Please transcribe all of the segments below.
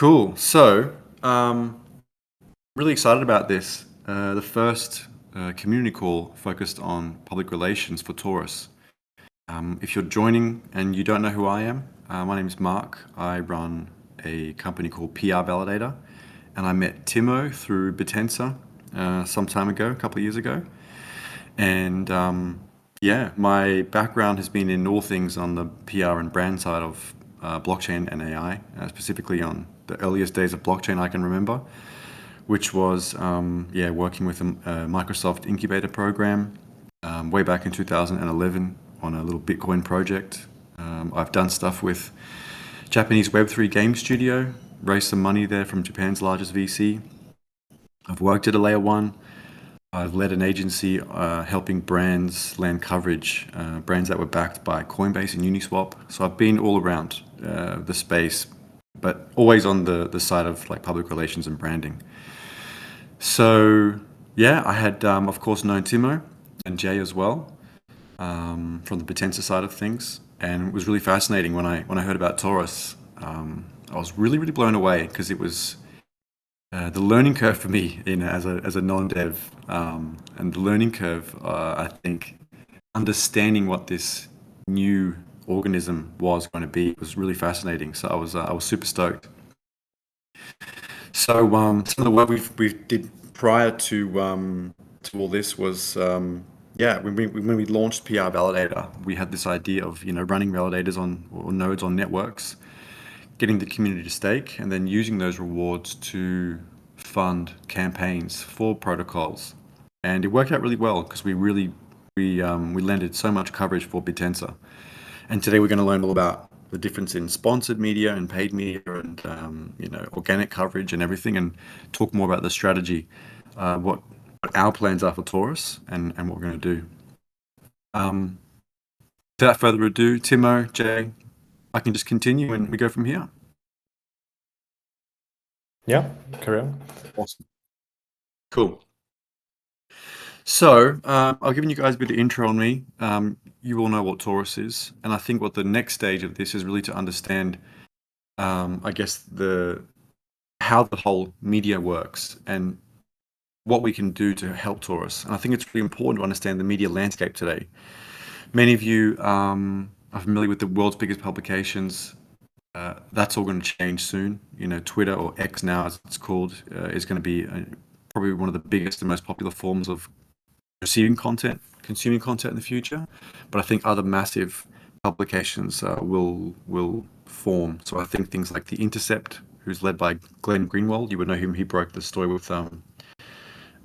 Cool. So, really excited about this. The first community call focused on public relations for Torus. If you're joining and you don't know who I am, my name is Mark. I run a company called PRValidator, and I met Timo through Potenza some time ago, a couple of years ago. And yeah, my background has been in all things on the PR and brand side of blockchain and AI, specifically on the earliest days of blockchain I can remember, which was yeah, working with a Microsoft incubator program way back in 2011 on a little Bitcoin project. I've done stuff with Japanese Web3 game studio, raised some money there from Japan's largest VC. I've worked at a layer one. I've led an agency helping brands land coverage, brands that were backed by Coinbase and Uniswap. So I've been all around the space, but always on the side of like public relations and branding. So yeah, I had of course known Timo and Jay as well from the Potenza side of things, and it was really fascinating when I heard about Torus. I was really blown away because it was the learning curve for me, as a non-dev, and the learning curve, I think, understanding what this new organism was going to be was really fascinating. So I was super stoked. So some of the work we did prior to all this was yeah, when we launched PR Validator, we had this idea of running validators on or nodes on networks, getting the community to stake, and then using those rewards to fund campaigns for protocols. And it worked out really well because we landed so much coverage for Bitensa. And today we're going to learn all about the difference in sponsored media and paid media and organic coverage and everything, and talk more about the strategy, what our plans are for Taurus and what we're going to do. Without further ado, Timo, Jay, I can just continue and we go from here. Yeah, carry on. Awesome. Cool. So I've given you guys a bit of intro on me. You all know what Torus is, and I think what the next stage of this is really to understand, I guess, how the whole media works and what we can do to help Torus. And I think it's really important to understand the media landscape today. Many of you are familiar with the world's biggest publications. That's all going to change soon. Twitter, or X now as it's called, is going to be probably one of the biggest and most popular forms of receiving content, consuming content in the future. But I think other massive publications will form. So I think things like The Intercept, who's led by Glenn Greenwald, you would know him. He broke the story with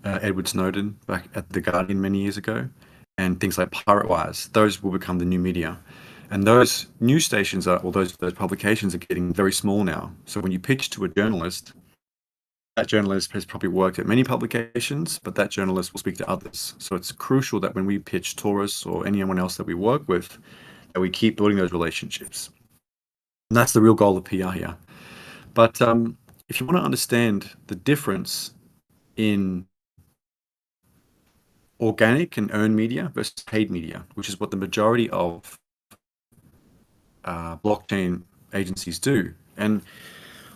Edward Snowden back at The Guardian many years ago, and things like Pirate Wires. Those will become the new media. And those news stations those publications are getting very small now. So when you pitch to a journalist, that journalist has probably worked at many publications, but that journalist will speak to others. So it's crucial that when we pitch Taurus or anyone else that we work with, that we keep building those relationships. And that's the real goal of PR here. But if you want to understand the difference in organic and earned media versus paid media, which is what the majority of blockchain agencies do. And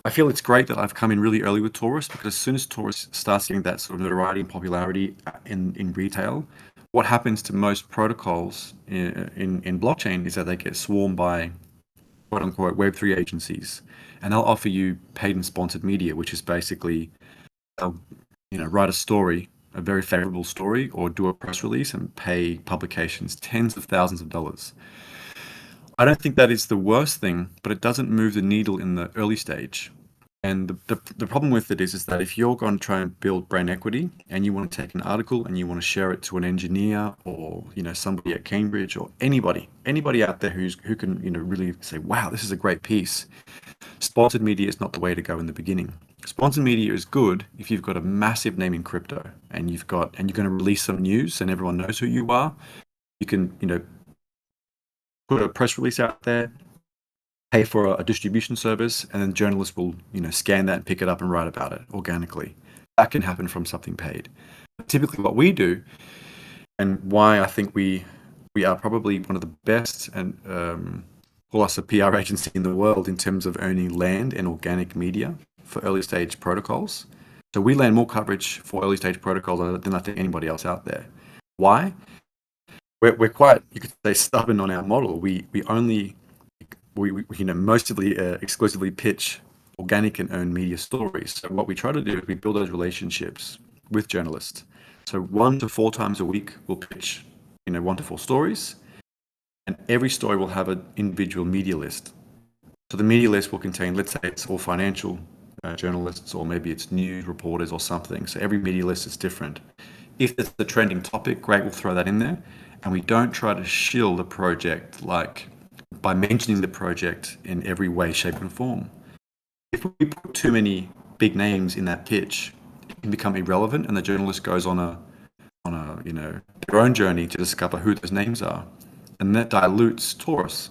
I feel it's great that I've come in really early with Taurus, because as soon as Taurus starts getting that sort of notoriety and popularity in retail, what happens to most protocols in blockchain is that they get swarmed by quote unquote Web3 agencies, and they'll offer you paid and sponsored media, which is basically they'll write a story, a very favorable story, or do a press release and pay publications tens of thousands of dollars. I don't think that is the worst thing, but it doesn't move the needle in the early stage. And the problem with it is that if you're going to try and build brand equity and you want to take an article and you want to share it to an engineer or somebody at Cambridge or anybody out there who can really say, wow, this is a great piece, sponsored media is not the way to go in the beginning. Sponsored media is good if you've got a massive name in crypto and you're going to release some news and everyone knows who you are. You can put a press release out there, pay for a distribution service, and then journalists will scan that and pick it up and write about it organically. That can happen from something paid. But typically what we do, and why I think we are probably one of the best and call us a PR agency in the world in terms of earning land and organic media, for early stage protocols. So we land more coverage for early stage protocols than I think anybody else out there. Why? We're quite, you could say, stubborn on our model. We mostly exclusively pitch organic and earned media stories. So what we try to do is we build those relationships with journalists. So 1 to 4 times a week, we'll pitch, 1 to 4 stories, and every story will have an individual media list. So the media list will contain, let's say it's all financial journalists, or maybe it's news reporters or something. So every media list is different. If it's a trending topic, great, we'll throw that in there. And we don't try to shill the project by mentioning the project in every way, shape, and form. If we put too many big names in that pitch, it can become irrelevant, and the journalist goes on their own journey to discover who those names are, and that dilutes Torus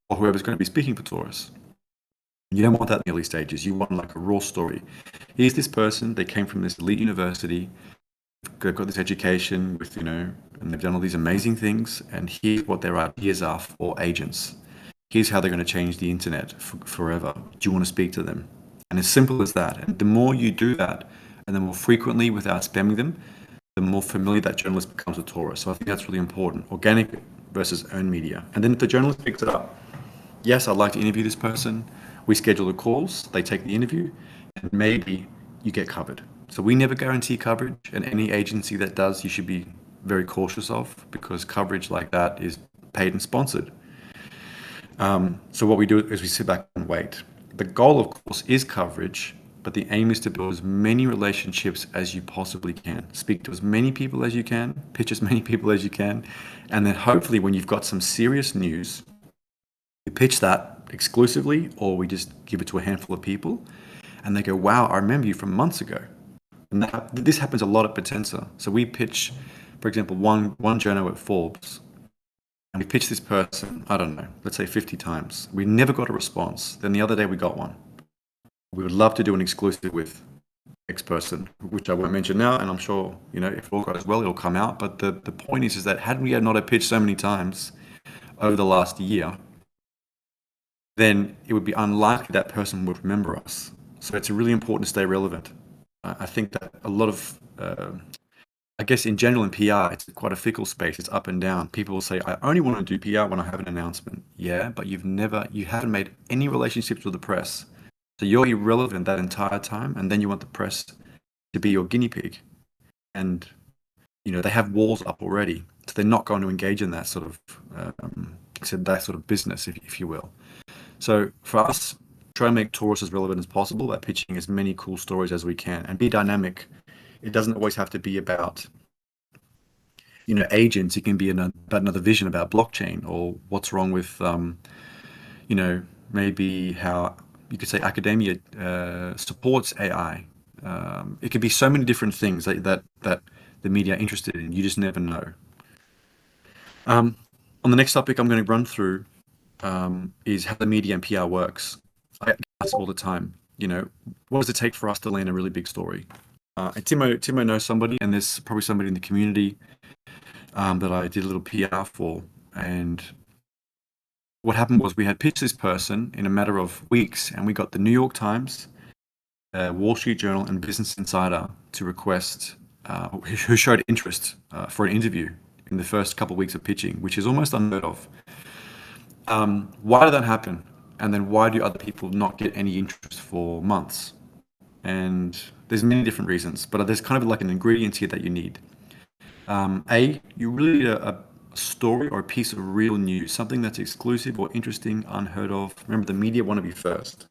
or whoever's going to be speaking for Torus. You don't want that in the early stages. You want like a raw story. Here's this person. They came from this elite university. They've got this education with, and they've done all these amazing things. And here's what their ideas are for agents. Here's how they're going to change the internet forever. Do you want to speak to them? And as simple as that. And the more you do that, and the more frequently without spamming them, the more familiar that journalist becomes with Torus. So I think that's really important. Organic versus earned media. And then if the journalist picks it up, yes, I'd like to interview this person. We schedule the calls, they take the interview, and maybe you get covered. So we never guarantee coverage, and any agency that does, you should be very cautious of, because coverage like that is paid and sponsored. So what we do is we sit back and wait. The goal, of course, is coverage, but the aim is to build as many relationships as you possibly can. Speak to as many people as you can, pitch as many people as you can, and then hopefully when you've got some serious news, you pitch that exclusively, or we just give it to a handful of people, and they go, wow, I remember you from months ago. And this happens a lot at Potenza. So we pitch, for example, one journal at Forbes, and we pitch this person, I don't know, let's say 50 times. We never got a response. Then the other day we got one. We would love to do an exclusive with X person, which I won't mention now, and I'm sure, if it all goes well, it'll come out. But the point is that had we not pitched so many times over the last year, then it would be unlikely that person would remember us. So it's really important to stay relevant. I think that a lot of, I guess in general in PR, it's quite a fickle space. It's up and down. People will say, I only want to do PR when I have an announcement. Yeah, but you haven't made any relationships with the press. So you're irrelevant that entire time, and then you want the press to be your guinea pig. And, they have walls up already. So they're not going to engage in that sort of business, if you will. So for us, try and make Torus as relevant as possible by pitching as many cool stories as we can, and be dynamic. It doesn't always have to be about, agents. It can be about another vision about blockchain, or what's wrong with, maybe how you could say academia supports AI. It could be so many different things that the media are interested in. You just never know. On the next topic I'm going to run through is how the media and PR works. I get asked all the time, what does it take for us to land a really big story? And Timo knows somebody, and there's probably somebody in the community that I did a little PR for. And what happened was we had pitched this person in a matter of weeks, and we got the New York Times, Wall Street Journal, and Business Insider to request, who showed interest for an interview in the first couple of weeks of pitching, which is almost unheard of. Why did that happen? And then why do other people not get any interest for months? And there's many different reasons, but there's kind of like an ingredient here that you need. You really need a story or a piece of real news, something that's exclusive or interesting, unheard of. Remember, the media want to be first.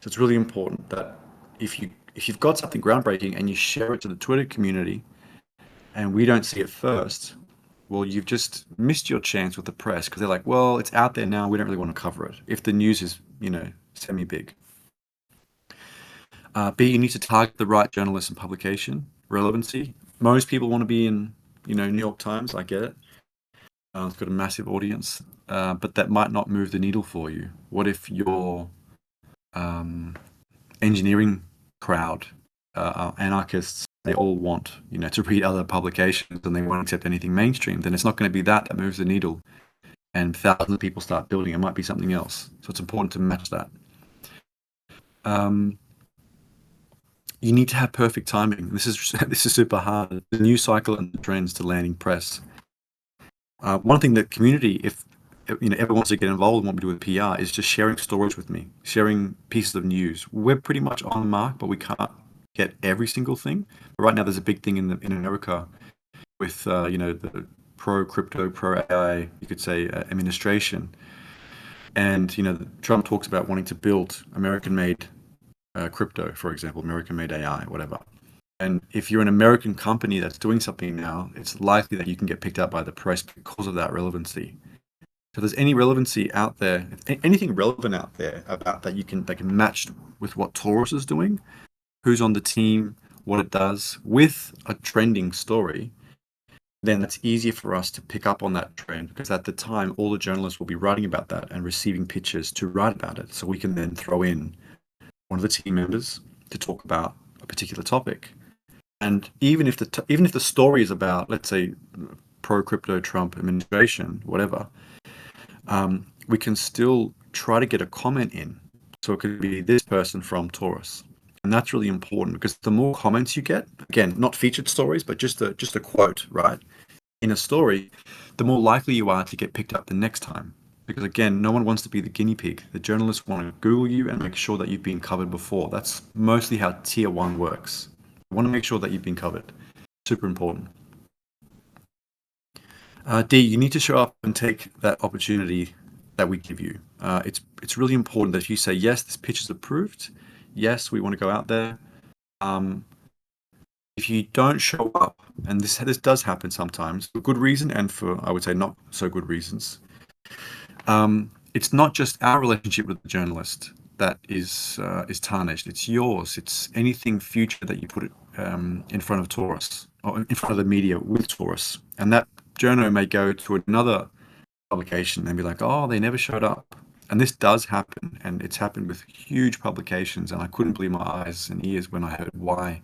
So it's really important that if you've got something groundbreaking and you share it to the Twitter community and we don't see it first, well, you've just missed your chance with the press, because they're like, well, it's out there now, we don't really want to cover it, if the news is, semi-big. B, you need to target the right journalist and publication relevancy. Most people want to be in, New York Times, I get it. It's got a massive audience, but that might not move the needle for you. What if your engineering crowd are anarchists? They all want, to read other publications, and they won't accept anything mainstream. Then it's not going to be that moves the needle, and thousands of people start building. It might be something else. So it's important to match that. you need to have perfect timing. This is this is super hard. The news cycle and the trends to landing press. One thing that community, if ever wants to get involved in what we do with PR, is just sharing stories with me, sharing pieces of news. We're pretty much on the mark, but we can't get every single thing. But right now, there's a big thing in America with the pro crypto, pro AI, you could say, administration, and Trump talks about wanting to build American-made crypto, for example, American-made AI, whatever. And if you're an American company that's doing something now, it's likely that you can get picked up by the press because of that relevancy. So if there's any relevancy out there, anything relevant out there about that they can match with what Torus is doing, who's on the team, what it does, with a trending story, then that's easier for us to pick up on that trend, because at the time, all the journalists will be writing about that and receiving pitches to write about it. So we can then throw in one of the team members to talk about a particular topic. And even if the story is about, let's say, pro crypto Trump administration, whatever, we can still try to get a comment in. So it could be this person from Torus. And that's really important, because the more comments you get, again, not featured stories, but just a quote, right, in a story, the more likely you are to get picked up the next time. Because again, no one wants to be the guinea pig. The journalists want to Google you and make sure that you've been covered before. That's mostly how tier one works. You want to make sure that you've been covered. Super important. D, you need to show up and take that opportunity that we give you. It's really important that if you say, yes, this pitch is approved, yes, we want to go out there. If you don't show up, and this does happen sometimes for good reason and for, I would say, not so good reasons, it's not just our relationship with the journalist that is tarnished. It's yours. It's anything future that you put it in front of Torus, or in front of the media with Torus, and that journo may go to another publication and be like, oh, they never showed up. And this does happen, and it's happened with huge publications, and I couldn't believe my eyes and ears when I heard why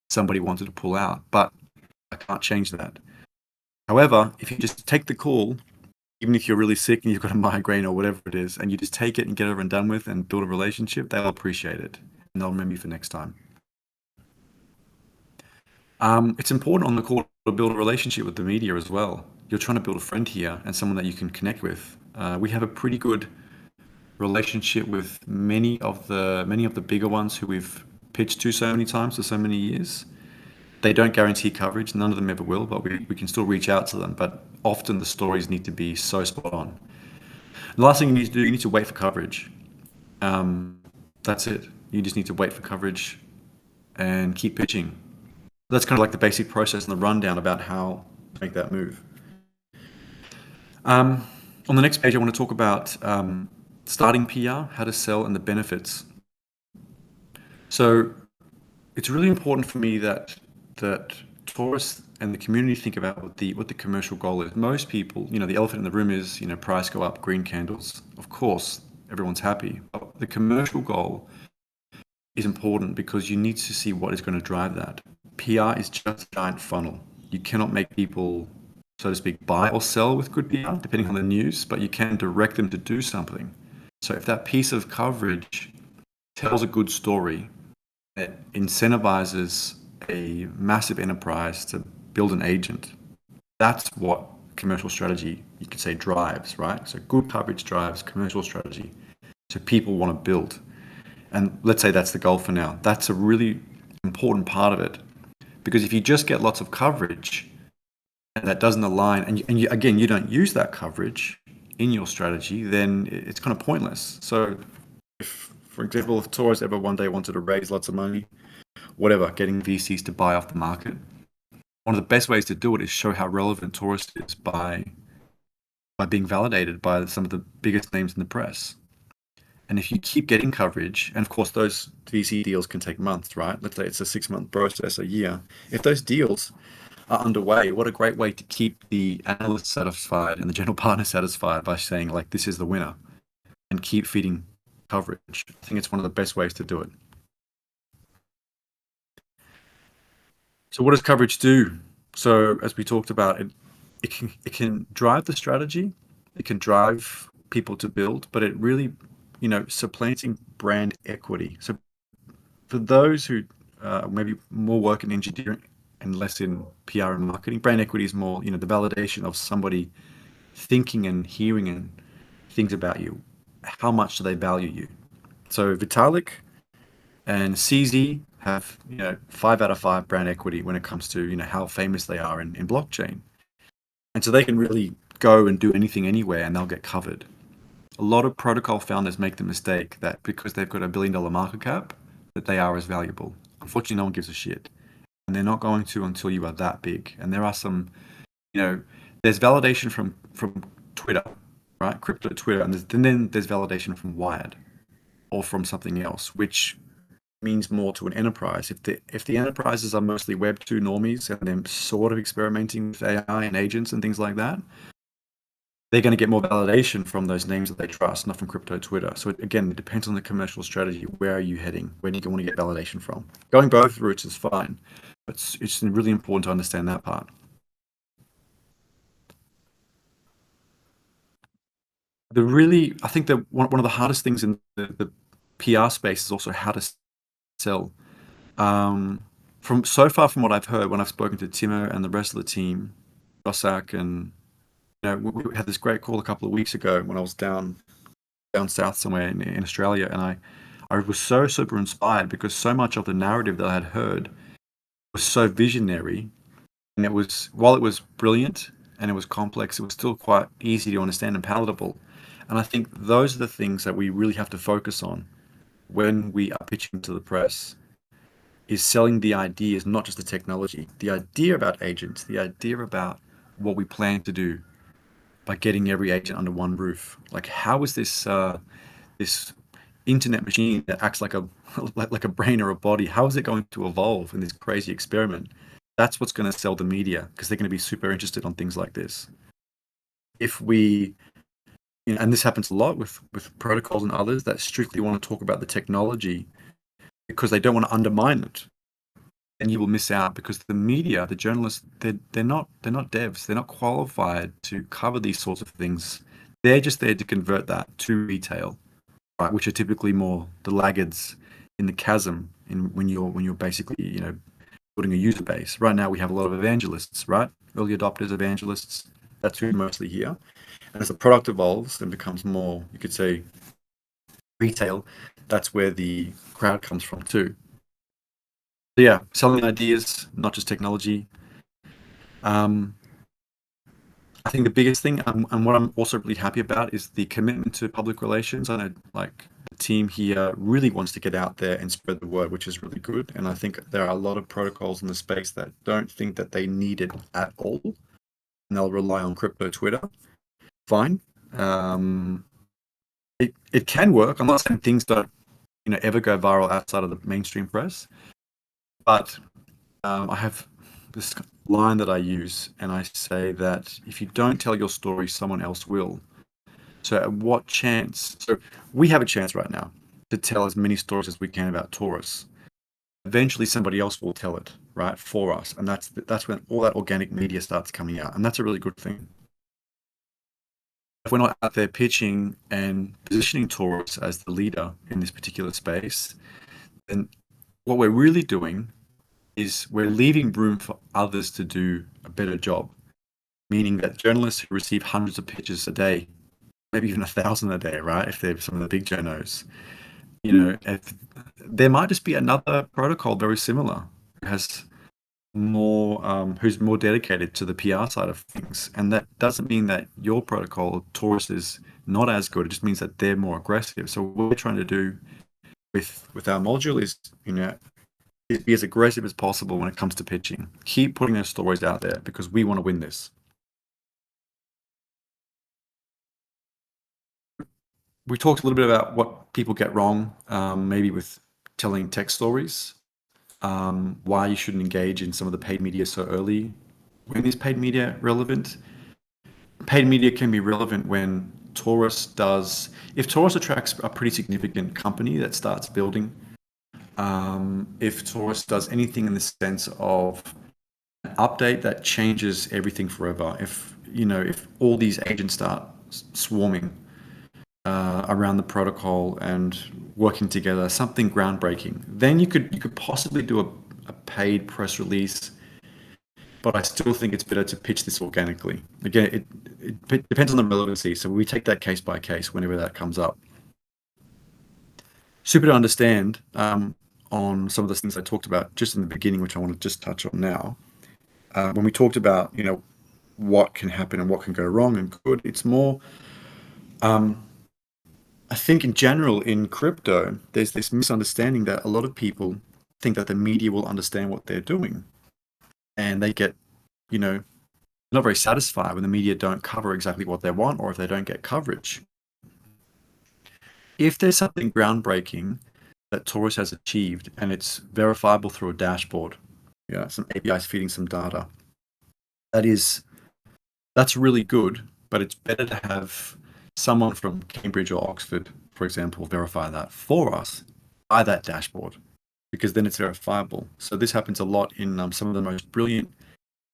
somebody wanted to pull out, but I can't change that. However, if you just take the call, even if you're really sick and you've got a migraine or whatever it is, and you just take it and get it over and done with and build a relationship, they'll appreciate it, and they'll remember you for next time. It's important on the call to build a relationship with the media as well. You're trying to build a friend here and someone that you can connect with. We have a pretty good relationship with many of the bigger ones who we've pitched to so many times for so many years. They don't guarantee coverage, none of them ever will, but we can still reach out to them. But often the stories need to be so spot on. The last thing you need to do, you need to wait for coverage. That's it. You just need to wait for coverage and keep pitching. That's kind of like the basic process and the rundown about how to make that move. On the next page, I want to talk about starting PR, how to sell, and the benefits. So it's really important for me that Taurus and the community think about what the commercial goal is. Most people, the elephant in the room is, price go up, green candles. Of course, everyone's happy. But the commercial goal is important because you need to see what is going to drive that. PR is just a giant funnel. You cannot make people, so to speak, buy or sell with good PR, depending on the news, but you can direct them to do something. So if that piece of coverage tells a good story, it incentivizes a massive enterprise to build an agent. That's what commercial strategy, you could say, drives, right? So good coverage drives commercial strategy. So people want to build. And let's say that's the goal for now. That's a really important part of it. Because if you just get lots of coverage and that doesn't align, and you don't use that coverage in your strategy, then it's kind of pointless. So if, for example, if Torus ever one day wanted to raise lots of money, whatever, getting VCs to buy off the market, one of the best ways to do it is show how relevant Torus is by being validated by some of the biggest names in the press. And if you keep getting coverage, and of course those VC deals can take months, right? Let's say it's a 6-month process, a year. If those deals are underway, what a great way to keep the analyst satisfied and the general partner satisfied by saying, like, this is the winner, and keep feeding coverage. I think it's one of the best ways to do it. So what does coverage do? So as we talked about, it can drive the strategy, it can drive people to build, but it really, supplanting brand equity. So for those who maybe more work in engineering and less in PR and marketing. Brand equity is more, the validation of somebody thinking and hearing and things about you. How much do they value you? So Vitalik and CZ have, 5 out of 5 brand equity when it comes to, how famous they are in blockchain. And so they can really go and do anything anywhere and they'll get covered. A lot of protocol founders make the mistake that because they've got a $1 billion market cap, that they are as valuable. Unfortunately, no one gives a shit. And they're not going to until you are that big. And there are some, there's validation from Twitter, right? Crypto Twitter. And then there's validation from Wired or from something else, which means more to an enterprise. If the enterprises are mostly Web 2 normies and they're sort of experimenting with AI and agents and things like that, they're going to get more validation from those names that they trust, not from crypto Twitter. So again, it depends on the commercial strategy. Where are you heading? Where do you want to get validation from? Going both routes is fine, but it's really important to understand that part. I think that one of the hardest things in the PR space is also how to sell. From what I've heard, when I've spoken to Timo and the rest of the team, Gosak, and we had this great call a couple of weeks ago when I was down south somewhere in Australia, and I was so super inspired because so much of the narrative that I had heard was so visionary, and while it was brilliant and it was complex, it was still quite easy to understand and palatable. And I think those are the things that we really have to focus on when we are pitching to the press, is selling the ideas, not just the technology. The idea about agents, the idea about what we plan to do by getting every agent under one roof. Like, how is this internet machine that acts like a like a brain or a body? How is it going to evolve in this crazy experiment? That's what's going to sell the media, because they're going to be super interested on things like this. If we, and this happens a lot with protocols and others that strictly want to talk about the technology because they don't want to undermine it, and you will miss out, because the media, the journalists, they're not devs. They're not qualified to cover these sorts of things. They're just there to convert that to retail, right? Which are typically more the laggards in the chasm when you're basically building a user base. Right now we have a lot of evangelists, right? Early adopters, evangelists. That's who mostly here. And as the product evolves and becomes more, you could say, retail, that's where the crowd comes from too. So yeah, selling ideas, not just technology. I think the biggest thing, and what I'm also really happy about, is the commitment to public relations. I know, like, the team here really wants to get out there and spread the word, which is really good. And I think there are a lot of protocols in the space that don't think that they need it at all, and they'll rely on crypto Twitter. Fine. It can work. I'm not saying things don't ever go viral outside of the mainstream press, but I have this line that I use, and I say that if you don't tell your story, someone else will. So at what chance? So we have a chance right now to tell as many stories as we can about Torus. Eventually somebody else will tell it, right, for us. And that's when all that organic media starts coming out. And that's a really good thing. If we're not out there pitching and positioning Torus as the leader in this particular space, then what we're really doing is we're leaving room for others to do a better job. Meaning that journalists who receive hundreds of pitches a day, maybe even 1,000 a day, right? If they're some of the big journos, if there might just be another protocol very similar who has more, who's more dedicated to the PR side of things, and that doesn't mean that your protocol, Taurus, is not as good. It just means that they're more aggressive. So what we're trying to do with our module is, is be as aggressive as possible when it comes to pitching. Keep putting those stories out there because we want to win this. We talked a little bit about what people get wrong, maybe with telling tech stories, why you shouldn't engage in some of the paid media so early. When is paid media relevant? Paid media can be relevant when Taurus does, if Taurus attracts a pretty significant company that starts building, if Taurus does anything in the sense of an update that changes everything forever, if all these agents start swarming around the protocol and working together, something groundbreaking. Then you could possibly do a paid press release, but I still think it's better to pitch this organically. Again, it depends on the relevancy, so we take that case by case whenever that comes up. Super to understand on some of the things I talked about just in the beginning, which I want to just touch on now. When we talked about, what can happen and what can go wrong and good, it's more, I think in general in crypto, there's this misunderstanding that a lot of people think that the media will understand what they're doing. And they get, not very satisfied when the media don't cover exactly what they want or if they don't get coverage. If there's something groundbreaking that Torus has achieved and it's verifiable through a dashboard, some APIs feeding some data, that's really good, but it's better to have someone from Cambridge or Oxford, for example, verify that for us by that dashboard, because then it's verifiable. So this happens a lot in some of the most brilliant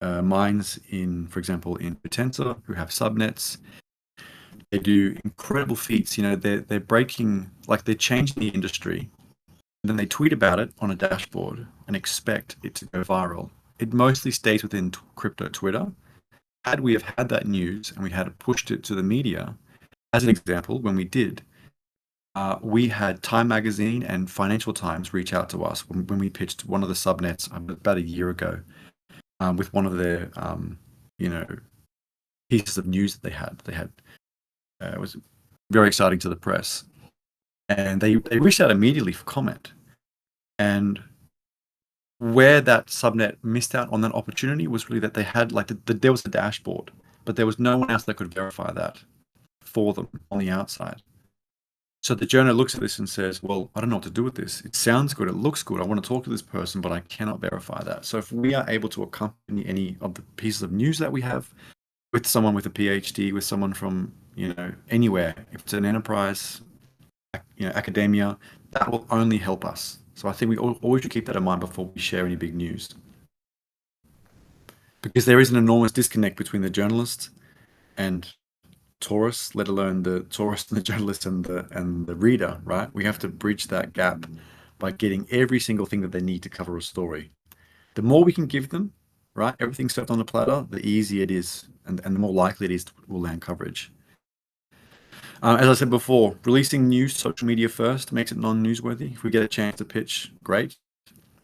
minds for example, in Potenza, who have subnets. They do incredible feats. They're breaking, like they're changing the industry, and then they tweet about it on a dashboard and expect it to go viral. It mostly stays within crypto Twitter. Had we have had that news and we had pushed it to the media, as an example, when we did, we had Time Magazine and Financial Times reach out to us when we pitched one of the subnets about a year ago with one of their, pieces of news that they had. It was very exciting to the press, and they reached out immediately for comment. And where that subnet missed out on that opportunity was really that they had there was a dashboard, but there was no one else that could verify that for them on the outside. So the journal looks at this and says, well, I don't know what to do with this. It sounds good. It looks good. I want to talk to this person, but I cannot verify that. So if we are able to accompany any of the pieces of news that we have with someone with a PhD, with someone from, anywhere, if it's an enterprise, academia, that will only help us. So I think we always should keep that in mind before we share any big news. Because there is an enormous disconnect between the journalist and Torus, let alone the Torus and the journalist and the reader, right? We have to bridge that gap by getting every single thing that they need to cover a story. The more we can give them, right, everything served on a platter, the easier it is, and the more likely it is will land coverage. As I said before, releasing news social media first makes it non-newsworthy. If we get a chance to pitch, great.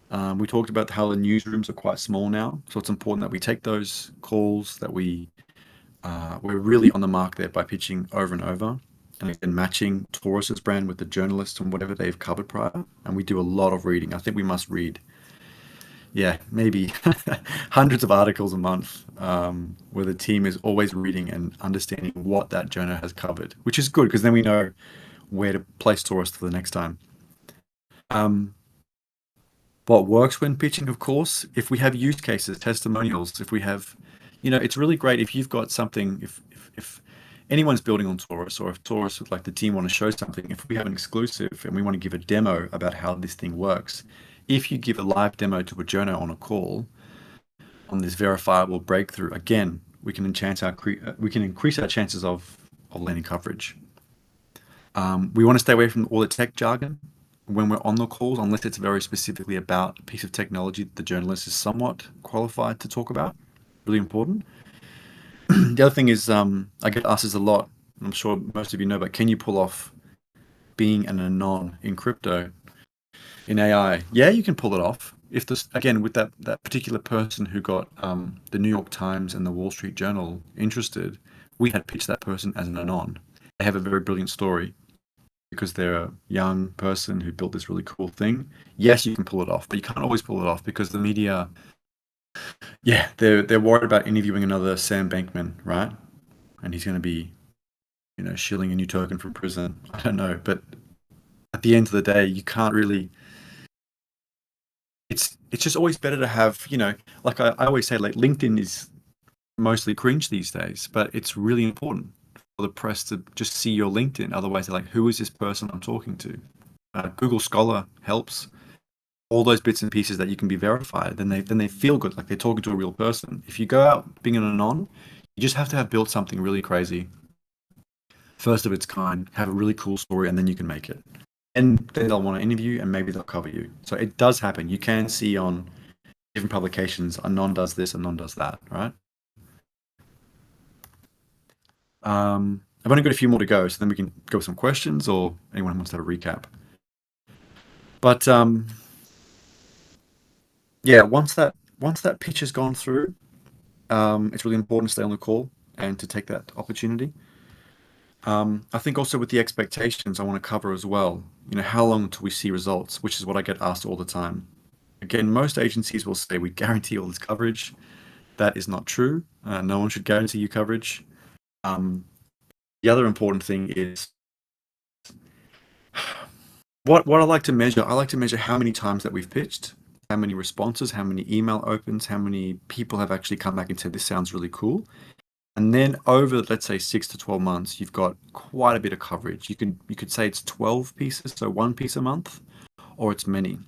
We talked about how the newsrooms are quite small now, so it's important that we take those calls, that we're really on the mark there by pitching over and over, and again, matching Torus's brand with the journalists and whatever they've covered prior. And we do a lot of reading. I think we must read, maybe hundreds of articles a month, where the team is always reading and understanding what that journal has covered, which is good because then we know where to place Torus for the next time. What works when pitching, of course, if we have use cases, testimonials, if we have, it's really great if you've got something, if anyone's building on Torus, or if Torus, like the team, want to show something, if we have an exclusive and we want to give a demo about how this thing works, if you give a live demo to a journo on a call on this verifiable breakthrough, again, we can increase our chances of landing coverage. We want to stay away from all the tech jargon when we're on the calls, unless it's very specifically about a piece of technology that the journalist is somewhat qualified to talk about. Really important. The other thing is, I get asked this a lot, I'm sure most of you know, but can you pull off being an anon in crypto, in AI? Yeah, you can pull it off. If this, again, with that particular person who got the New York Times and the Wall Street Journal interested, we had pitched that person as an anon. They have a very brilliant story because they're a young person who built this really cool thing. Yes, you can pull it off, but you can't always pull it off because the media, they're worried about interviewing another Sam Bankman, right? And he's going to be, shilling a new token from prison. I don't know, but at the end of the day, you can't really. It's just always better to have, like I always say, like LinkedIn is mostly cringe these days, but it's really important for the press to just see your LinkedIn. Otherwise, they're like, who is this person I'm talking to? Google Scholar helps. All those bits and pieces that you can be verified, then they feel good, like they're talking to a real person. If you go out being an anon, you just have to have built something really crazy, first of its kind, have a really cool story, and then you can make it. and then they'll want to interview and maybe they'll cover you. So it does happen. You can see on different publications, a non does this, a non does that, right? I've only got a few more to go, so then we can go with some questions or anyone wants to have a recap. But yeah, once that pitch has gone through, it's really important to stay on the call and to take that opportunity. I think also with the expectations, I want to cover as well. How long till we see results, which is what I get asked all the time. Again, most agencies will say we guarantee all this coverage. That is not true. No one should guarantee you coverage. The other important thing is what I like to measure. I like to measure how many times that we've pitched, how many responses, how many email opens, how many people have actually come back and said this sounds really cool. And then over, let's say, 6 to 12 months, you've got quite a bit of coverage. You could say it's 12 pieces, so one piece a month, or it's many.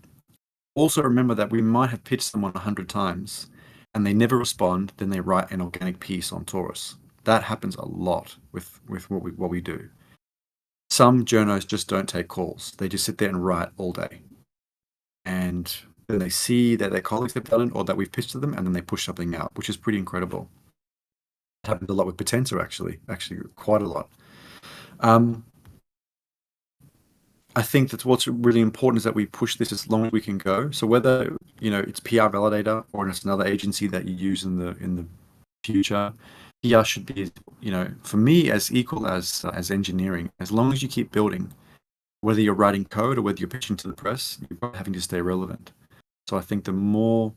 Also remember that we might have pitched someone 100 times and they never respond, then they write an organic piece on Torus. That happens a lot with what we do. Some journos just don't take calls. They just sit there and write all day. And then they see that their colleagues have done it or that we've pitched to them, and then they push something out, which is pretty incredible. It happens a lot with Potenza, actually quite a lot. I think that what's really important is that we push this as long as we can go. So whether it's PRValidator or it's another agency that you use in the future, PR should be for me as equal as engineering. As long as you keep building, whether you're writing code or whether you're pitching to the press, you're having to stay relevant. So I think the more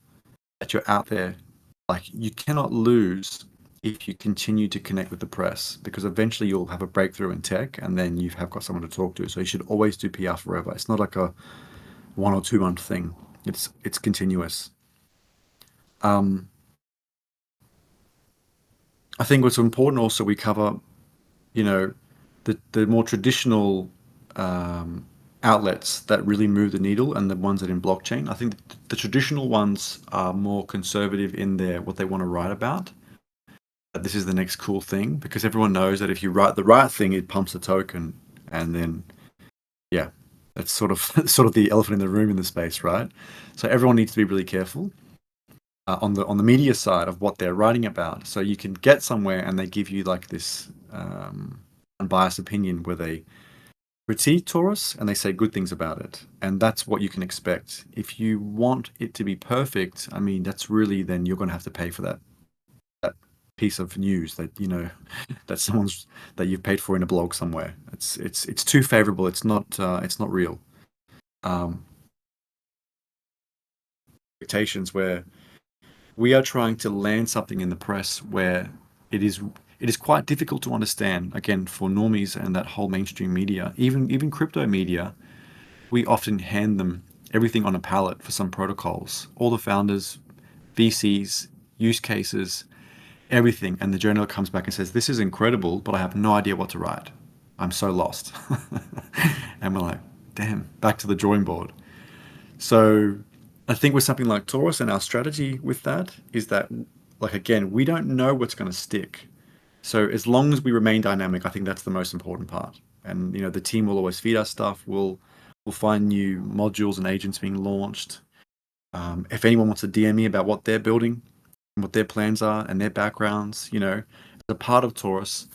that you're out there, like you cannot lose if you continue to connect with the press, because eventually you'll have a breakthrough in tech and then you have got someone to talk to. So you should always do PR forever. It's not like a 1 or 2 month thing. It's continuous. I think what's important also we cover, the more traditional outlets that really move the needle and the ones that in blockchain. I think the traditional ones are more conservative in their what they want to write about. This is the next cool thing, because everyone knows that if you write the right thing, it pumps the token, and then yeah, that's sort of sort of the elephant in the room in the space, right? So everyone needs to be really careful on the media side of what they're writing about. So you can get somewhere and they give you like this unbiased opinion where they critique Taurus and they say good things about it, and that's what you can expect. If you want it to be perfect, I mean, that's really then you're going to have to pay for that piece of news that that you've paid for in a blog somewhere. It's too favorable. It's not real. Expectations where we are trying to land something in the press where it is quite difficult to understand, again, for normies and that whole mainstream media, even crypto media. We often hand them everything on a pallet for some protocols, all the founders, VCs, use cases, everything, and the journal comes back and says, this is incredible, but I have no idea what to write. I'm so lost. And we're like, damn, back to the drawing board. So I think with something like Taurus, and our strategy with that is that, like, again, we don't know what's going to stick. So as long as we remain dynamic, I think that's the most important part. And the team will always feed us stuff. We'll find new modules and agents being launched. If anyone wants to DM me about what they're building, what their plans are and their backgrounds, as a part of Taurus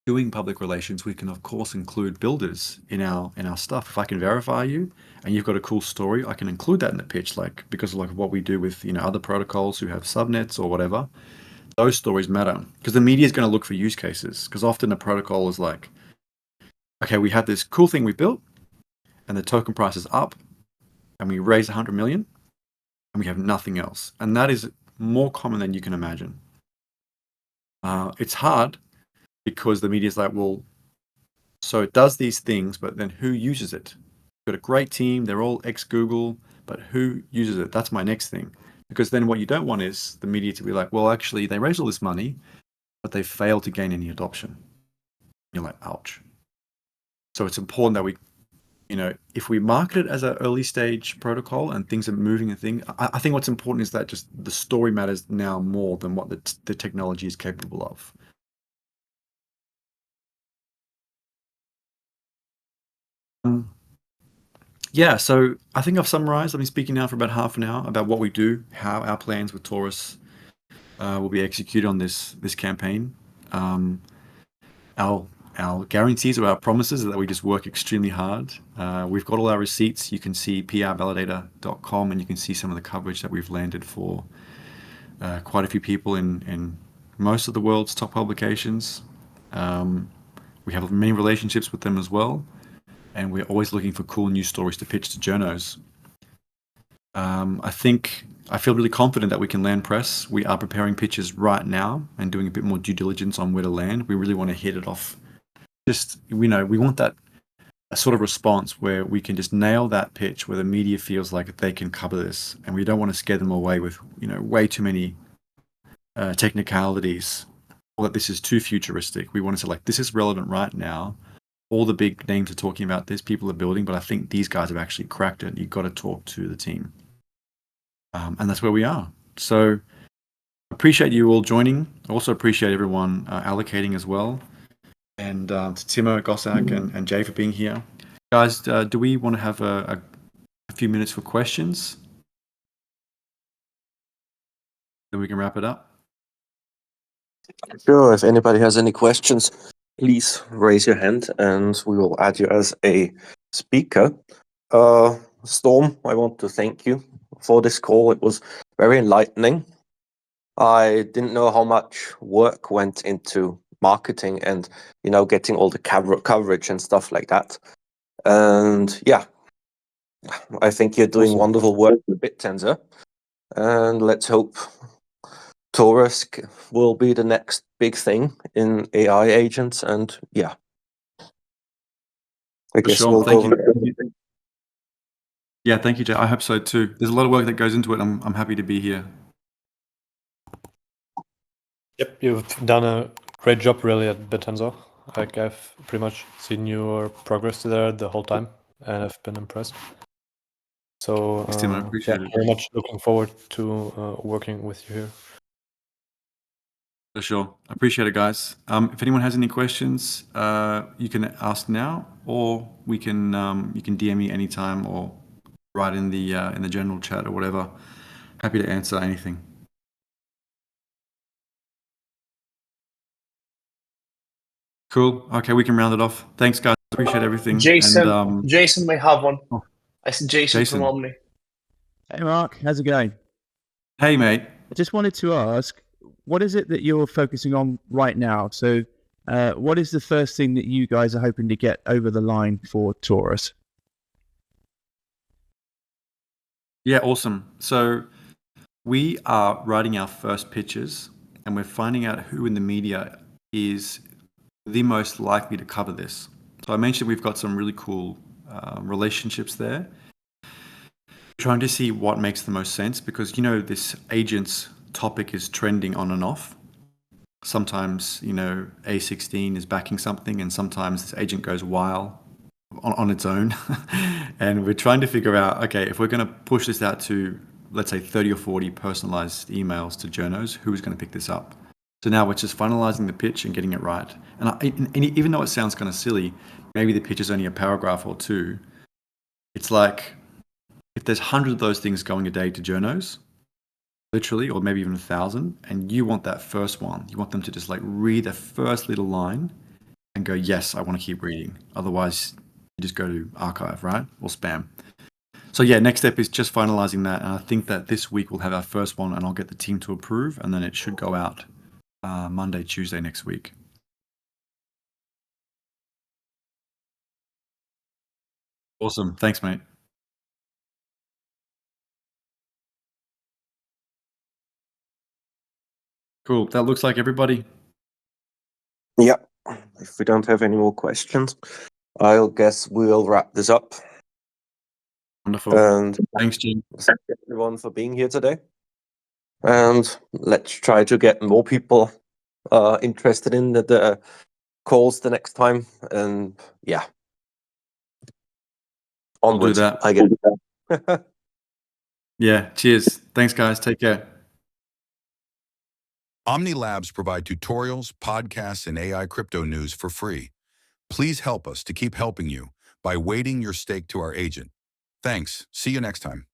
doing public relations, we can of course include builders in our stuff. If I can verify you and you've got a cool story, I can include that in the pitch, like because of like what we do with other protocols who have subnets or whatever. Those stories matter because the media is going to look for use cases, because often a protocol is like, okay, we have this cool thing we built and the token price is up and we raise 100 million and we have nothing else. And that is more common than you can imagine. It's hard because the media is like, well, so it does these things, but then who uses it? You've got a great team, they're all ex-Google, but who uses it? That's my next thing. Because then what you don't want is the media to be like, well, actually, they raised all this money, but they failed to gain any adoption. You're like, ouch. So it's important that we, if we market it as an early stage protocol and things are moving and things, I think what's important is that just the story matters now more than what the technology is capable of. Yeah, so I think I've summarized. I've been speaking now for about half an hour about what we do, how our plans with Torus will be executed on this campaign. Um, our guarantees or our promises are that we just work extremely hard. We've got all our receipts. You can see PRValidator.com, and you can see some of the coverage that we've landed for quite a few people in most of the world's top publications. We have many relationships with them as well, and we're always looking for cool news stories to pitch to journos. I feel really confident that we can land press. We are preparing pitches right now and doing a bit more due diligence on where to land. We really want to hit it off. Just, we want that a sort of response where we can just nail that pitch where the media feels like they can cover this, and we don't want to scare them away with way too many technicalities, or that this is too futuristic. We want to say, like, this is relevant right now. All the big names are talking about this, people are building, but I think these guys have actually cracked it. You've got to talk to the team. And that's where we are. So appreciate you all joining. I also appreciate everyone allocating as well. And to Timo, Gossack, and Jay for being here. Guys, do we want to have a few minutes for questions? Then we can wrap it up. Sure, if anybody has any questions, please raise your hand and we will add you as a speaker. Storm, I want to thank you for this call. It was very enlightening. I didn't know how much work went into marketing and, getting all the coverage and stuff like that. And yeah, I think you're doing wonderful work with BitTensor. And let's hope Torus will be the next big thing in AI agents. And yeah, I guess sure. we'll Thank go. you. Yeah, thank you, Jay. I hope so too. There's a lot of work that goes into it. I'm happy to be here. Yep, you've done a great job really at BitTensor. Like, I've pretty much seen your progress there the whole time, and I've been impressed. So Thanks, Tim. I appreciate it. very much looking forward to working with you here. For sure. I appreciate it, guys. If anyone has any questions, you can ask now, or you can DM me anytime, or write in the general chat or whatever. Happy to answer anything. Cool. Okay, we can round it off. Thanks, guys. Appreciate everything. Jason, And, Jason may have one. Oh. I said Jason from Omni. Hey, Mark. How's it going? Hey, mate. I just wanted to ask, what is it that you're focusing on right now? So what is the first thing that you guys are hoping to get over the line for Torus? Yeah, awesome. So we are writing our first pitches, and we're finding out who in the media is the most likely to cover this. So I mentioned we've got some really cool relationships there. Trying to see what makes the most sense, because this agent's topic is trending on and off. Sometimes A16 is backing something, and sometimes this agent goes wild on its own. And we're trying to figure out, okay, if we're going to push this out to, let's say, 30 or 40 personalized emails to journos, who's going to pick this up? So now we're just finalizing the pitch and getting it right. And even though it sounds kind of silly, maybe the pitch is only a paragraph or two. It's like, if there's 100 of those things going a day to journos, literally, or maybe even 1,000, and you want that first one, you want them to just like read the first little line and go, yes, I want to keep reading. Otherwise, you just go to archive, right? Or spam. So yeah, next step is just finalizing that. And I think that this week we'll have our first one, and I'll get the team to approve, and then it should go out Monday, Tuesday next week. Awesome. Thanks, mate. Cool. That looks like everybody. Yeah. If we don't have any more questions, I'll guess we'll wrap this up. Wonderful. And thanks, Jim. Thank everyone for being here today. And let's try to get more people interested in the calls the next time. And yeah. Onwards, We'll do that. I guess. Yeah. Cheers. Thanks, guys. Take care. Omni Labs provide tutorials, podcasts, and AI crypto news for free. Please help us to keep helping you by weighting your stake to our agent. Thanks. See you next time.